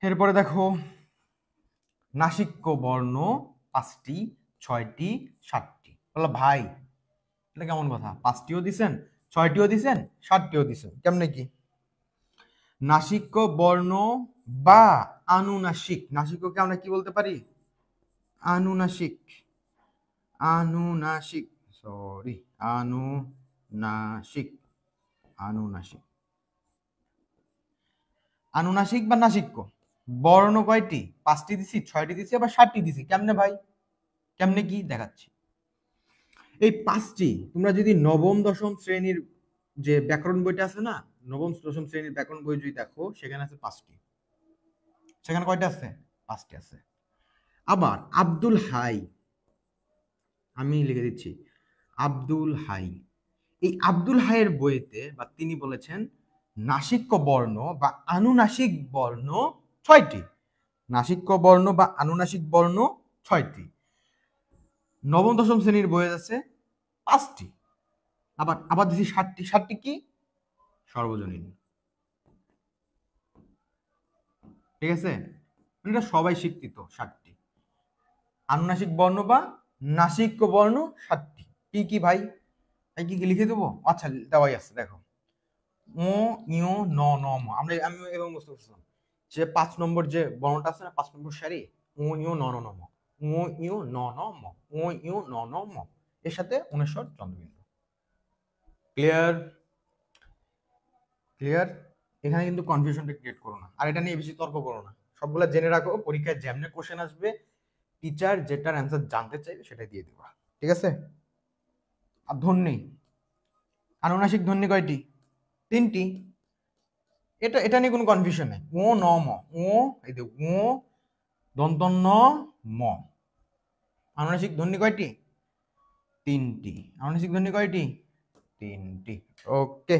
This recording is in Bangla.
এরপরে দেখো নাসিক্য বর্ণ 5টি, 6টি, 7টি। বললো ভাই এটা কেমন কথা, 5টিও দিছেন, 6টিও দিছেন, 7টিও দিছেন, কেমনে কি? নাসিক্য বর্ণ বা আনুনাসিক, নাসিক্যকে আমরা কি বলতে পারি? আনুনাসিক, আনুনাসিক, সরি, আনুনাসিক, আনুনাসিক, আনুনাসিক বা নাসিক্য বর্ণ কয়টি? 5টি দিছি, 6টি দিছি, আবার 7টি দিছি। কেমনে ভাই, কেমনে কি দেখাচ্ছি। এই 5টি তোমরা যদি নবম দশম শ্রেণীর যে ব্যাকরণ বইটা আছে না, নবম দশম শ্রেণীর ব্যাকরণ বই যদি দেখো, সেখানে আছে 5টি। সেখানে কয়টা আছে? 5টি আছে। আবার আব্দুল হাই, আমি লিখে দিচ্ছি আব্দুল হাই, এই আব্দুল হাইয়ের বইতে বা তিনি বলেছেন নাসিক্য বর্ণ বা আনুনাসিক বর্ণ 6টি। নাসিক্য বর্ণ বা আনুনাসিক বর্ণ 6টি। নবম দশম শ্রেণীর বইয়ে আছে 5টি। আবার আবার দিছি 7টি। 7টি কি? সর্বজনীন। ঠিক আছে, এটা সবাই স্বীকৃত 7টি। আনুনাসিক বর্ণ বা নাসিক্য বর্ণ 7টি। কি কি ভাই, কি কি লিখে দেবো? আচ্ছা দেওয়াই আছে, দেখো ও ইউ ন ন ম। আমি এবং বুঝতে পারছিলাম যে 5 নম্বর যে বর্ণটা আছে না, 5 নম্বর সারি, ও ইউ ন ন ন ম, ও ইউ ন ন ম, ও ইউ ন ন ম, এর সাথে অনুস্বর চন্দ্রবিন্দু। ক্লিয়ার? ক্লিয়ার? এখানে কিন্তু কনফিউশনটা ক্রিয়েট করো না, আর এটা নিয়ে বেশি তর্ক করো না। সবগুলা জেনে রাখো, পরীক্ষায় যেমনে কোশ্চেন আসবে টিচার যেটার অ্যান্সার জানতে চাইবে সেটাই দিয়ে দিবা। ঠিক আছে? আর ধ্বনি, আনুনাসিক ধ্বনি কয়টি? 3টি। এটা এটা নিয়ে কোনো কনফিউশন নেই। ও ন ম, ও এই যে ও দন্ত ন ম। আনুনাসিক ধ্বনি কয়টি? 3টি। আনুনাসিক ধ্বনি কয়টি? 3টি। ওকে।